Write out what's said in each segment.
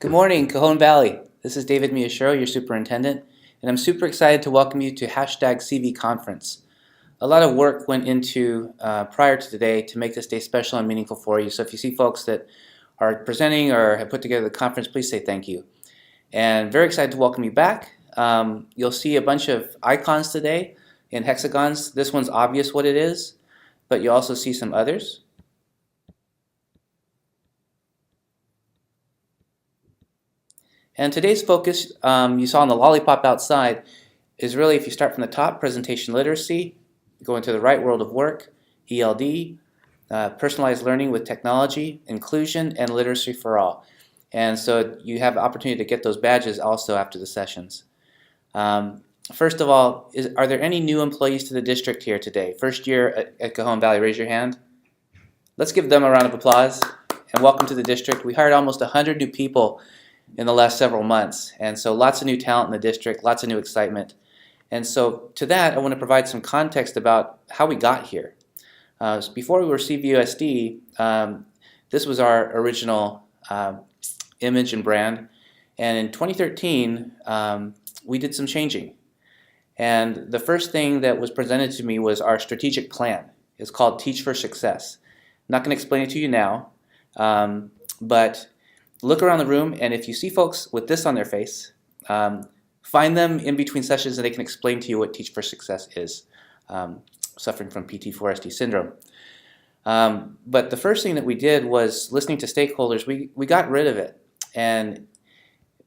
Good morning, Cajon Valley. This is David Miyashiro, your superintendent, and I'm super excited to welcome you to #cvConference. A lot of work went into prior to today to make this day special and meaningful for you. So if you see folks that are presenting or have put together the conference, please say thank you. And very excited to welcome you back. You'll see a bunch of icons today in hexagons. This one's obvious what it is, but you'll also see some others. And today's focus, you saw on the lollipop outside, is really, if you start from the top, presentation literacy, go into the right world of work, ELD, personalized learning with technology, inclusion, and literacy for all. And so you have the opportunity to get those badges also after the sessions. First of all, are there any new employees to the district here today? First year at Cajon Valley, raise your hand. Let's give them a round of applause and welcome to the district. We hired almost 100 new people in the last several months, and so lots of new talent in the district, lots of new excitement. And so to that, I want to provide some context about how we got here. Before we were CVUSD, this was our original image and brand, and in 2013 we did some changing. And the first thing that was presented to me was our strategic plan. It's called Teach for Success. I'm not going to explain it to you now, but look around the room, and if you see folks with this on their face, find them in between sessions and they can explain to you what Teach for Success is, suffering from PT4SD syndrome. But the first thing that we did was listening to stakeholders. We got rid of it and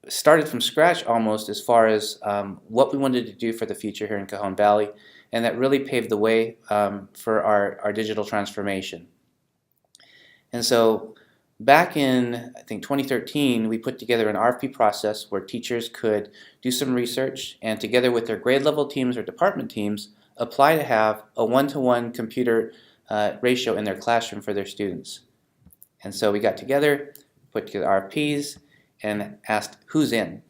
started from scratch almost as far as what we wanted to do for the future here in Cajon Valley, and that really paved the way for our digital transformation. And so back in, I think, 2013, we put together an RFP process where teachers could do some research and together with their grade level teams or department teams, apply to have a one-to-one computer ratio in their classroom for their students. And so we got together, put together RFPs, and asked who's in.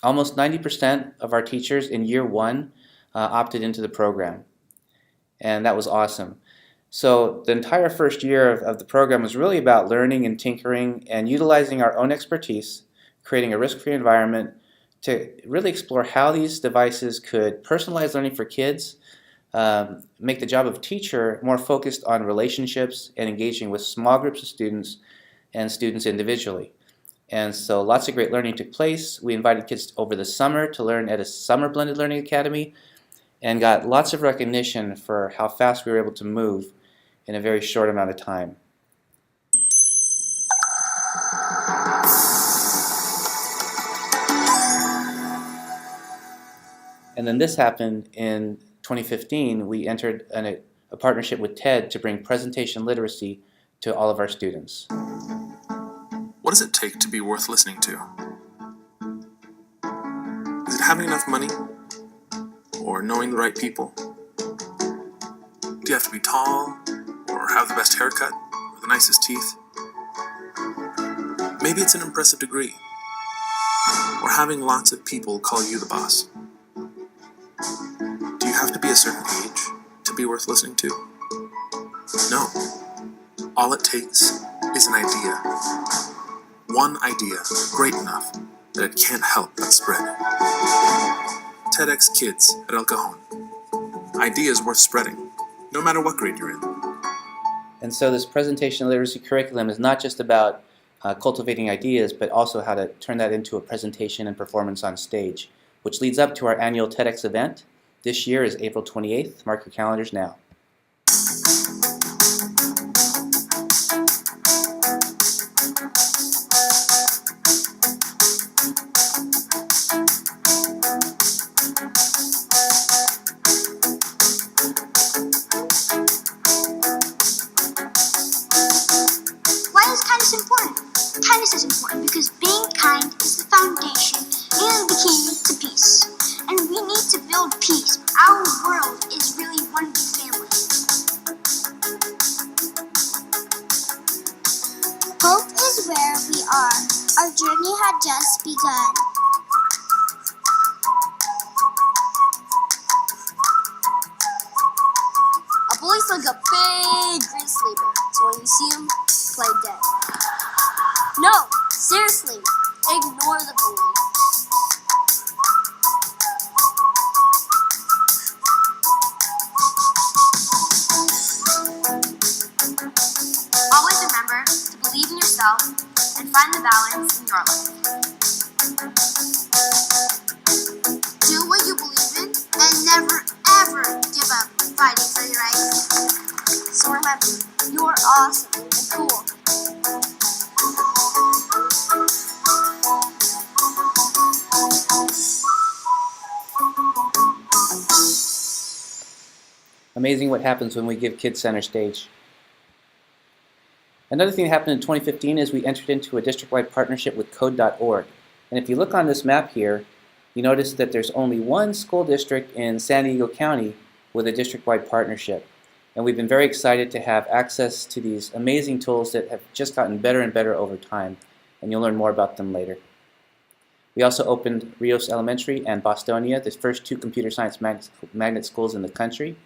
Almost 90% of our teachers in year one opted into the program, and that was awesome. So the entire first year of the program was really about learning and tinkering and utilizing our own expertise, creating a risk-free environment to really explore how these devices could personalize learning for kids, make the job of teacher more focused on relationships and engaging with small groups of students and students individually. And so lots of great learning took place. We invited kids over the summer to learn at a summer blended learning academy and got lots of recognition for how fast we were able to move in a very short amount of time. And then this happened in 2015. We entered a partnership with TED to bring presentation literacy to all of our students. What does it take to be worth listening to? Is it having enough money? Or knowing the right people? Do you have to be tall? Or have the best haircut? Or the nicest teeth? Maybe it's an impressive degree. Or having lots of people call you the boss. Do you have to be a certain age to be worth listening to? No. All it takes is an idea. One idea, great enough that it can't help but spread. TEDx Kids at El Cajon. Ideas worth spreading, no matter what grade you're in. And so this presentation literacy curriculum is not just about cultivating ideas, but also how to turn that into a presentation and performance on stage, which leads up to our annual TEDx event. This year is April 28th. Mark your calendars now. Kindness is important because being kind is the foundation and the key to peace. And we need to build peace. Our world is really one big family. Hope is where we are. Our journey had just begun. A boy's like a big green sleeper, so when you see him, play dead. No, seriously, Ignore the bully. Always remember to believe in yourself and find the balance in your life. Do what you believe in and never ever give up fighting for your rights. So remember, you are awesome and cool. Amazing what happens when we give kids center stage. Another thing that happened in 2015 is we entered into a district-wide partnership with code.org. And if you look on this map here, you notice that there's only one school district in San Diego County with a district-wide partnership. And we've been very excited to have access to these amazing tools that have just gotten better and better over time. And you'll learn more about them later. We also opened Rios Elementary and Bostonia, the first two computer science magnet schools in the country.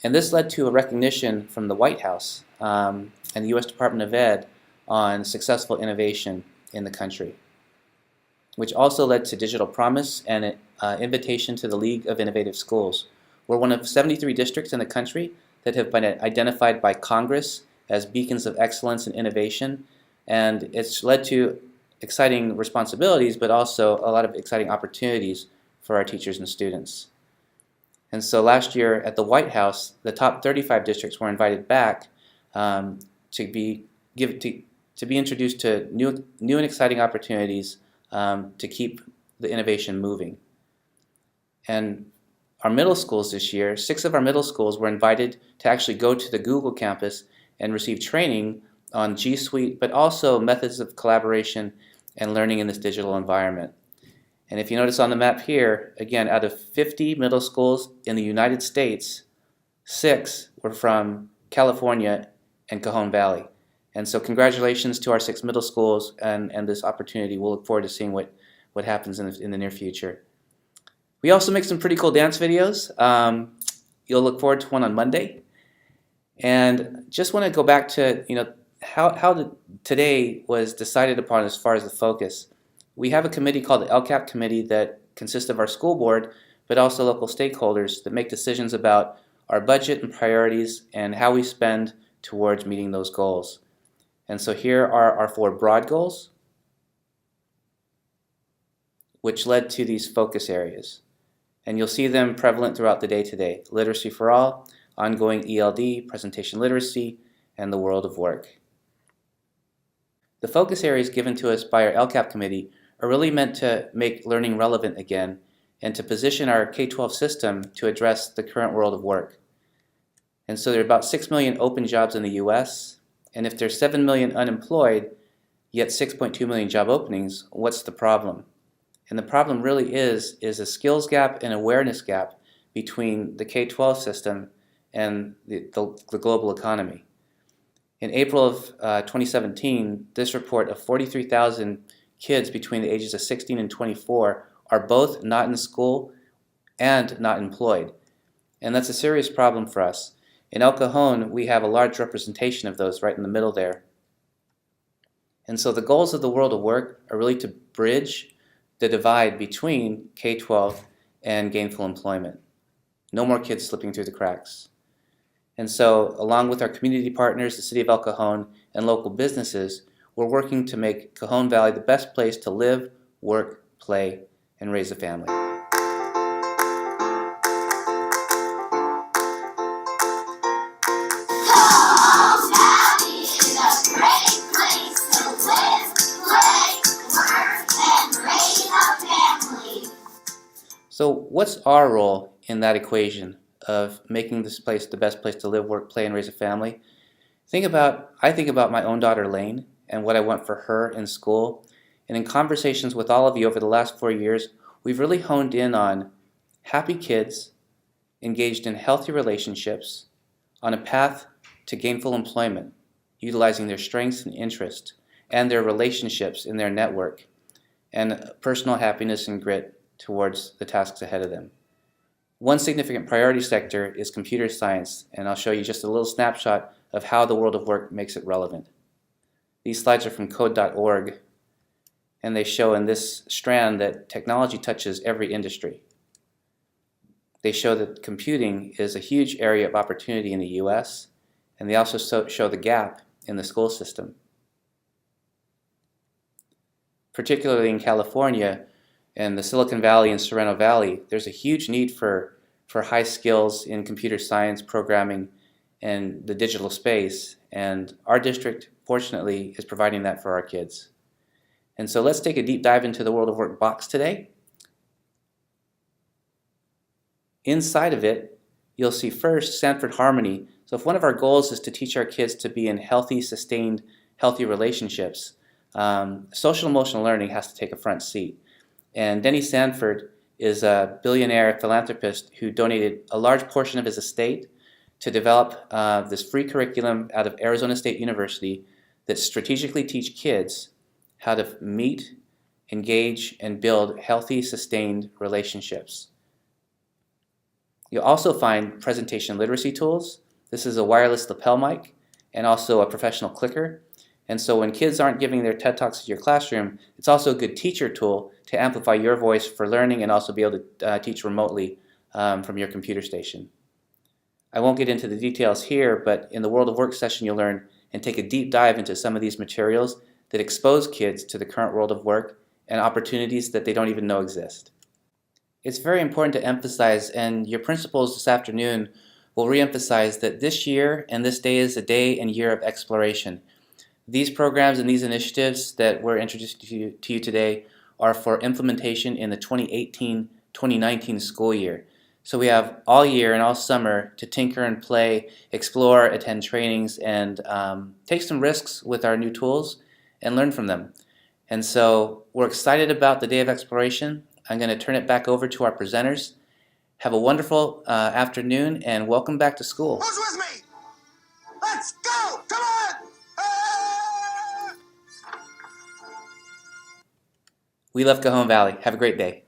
And this led to a recognition from the White House and the U.S. Department of Ed on successful innovation in the country, which also led to Digital Promise and an invitation to the League of Innovative Schools. We're one of 73 districts in the country that have been identified by Congress as beacons of excellence and innovation, and it's led to exciting responsibilities, but also a lot of exciting opportunities for our teachers and students. And so last year at the White House, the top 35 districts were invited back to be introduced to new and exciting opportunities to keep the innovation moving. And our middle schools this year, 6 of our middle schools were invited to actually go to the Google campus and receive training on G Suite, but also methods of collaboration and learning in this digital environment. And if you notice on the map here, again, out of 50 middle schools in the United States, 6 were from California and Cajon Valley. And so congratulations to our 6 middle schools and this opportunity. We'll look forward to seeing what happens in the near future. We also make some pretty cool dance videos. You'll look forward to one on Monday. And just want to go back to how today was decided upon as far as the focus. We have a committee called the LCAP committee that consists of our school board, but also local stakeholders that make decisions about our budget and priorities and how we spend towards meeting those goals. And so here are our 4 broad goals, which led to these focus areas. And you'll see them prevalent throughout the day today: literacy for all, ongoing ELD, presentation literacy, and the world of work. The focus areas given to us by our LCAP committee are really meant to make learning relevant again and to position our K-12 system to address the current world of work. And so there are about 6 million open jobs in the US, and if there's 7 million unemployed, yet 6.2 million job openings, what's the problem? And the problem really is a skills gap and awareness gap between the K-12 system and the global economy. In April of 2017, this report of 43,000 kids between the ages of 16 and 24 are both not in school and not employed. And that's a serious problem for us. In El Cajon, we have a large representation of those right in the middle there. And so the goals of the world of work are really to bridge the divide between K-12 and gainful employment. No more kids slipping through the cracks. And so, along with our community partners, the City of El Cajon, and local businesses, we're working to make Cajon Valley the best place to live, work, play, and raise a family. Cajon Valley is a great place to live, play, work, and raise a family. So, what's our role in that equation of making this place the best place to live, work, play, and raise a family? I think about my own daughter Lane and what I want for her in school. And in conversations with all of you over the last 4 years, we've really honed in on happy kids engaged in healthy relationships on a path to gainful employment, utilizing their strengths and interests and their relationships in their network, and personal happiness and grit towards the tasks ahead of them. One significant priority sector is computer science, and I'll show you just a little snapshot of how the world of work makes it relevant. These slides are from code.org, and they show in this strand that technology touches every industry. They show that computing is a huge area of opportunity in the US, and they also show the gap in the school system. Particularly in California and the Silicon Valley and Sereno Valley, there's a huge need for high skills in computer science, programming, and the digital space, and our district, fortunately, is providing that for our kids. And so let's take a deep dive into the World of Work box today. Inside of it, you'll see first Sanford Harmony. So if one of our goals is to teach our kids to be in healthy, sustained, healthy relationships, social emotional learning has to take a front seat. And Denny Sanford is a billionaire philanthropist who donated a large portion of his estate to develop this free curriculum out of Arizona State University that strategically teach kids how to meet, engage, and build healthy, sustained relationships. You'll also find presentation literacy tools. This is a wireless lapel mic and also a professional clicker. And so when kids aren't giving their TED Talks in your classroom, it's also a good teacher tool to amplify your voice for learning and also be able to teach remotely from your computer station. I won't get into the details here, but in the World of Work session you'll learn and take a deep dive into some of these materials that expose kids to the current world of work and opportunities that they don't even know exist. It's very important to emphasize, and your principals this afternoon will reemphasize, that this year and this day is a day and year of exploration. These programs and these initiatives that we're introducing to you today are for implementation in the 2018-2019 school year. So we have all year and all summer to tinker and play, explore, attend trainings, and take some risks with our new tools and learn from them. And so we're excited about the day of exploration. I'm going to turn it back over to our presenters. Have a wonderful afternoon and welcome back to school. Who's with me? Let's go! Come on! We love Cajon Valley. Have a great day.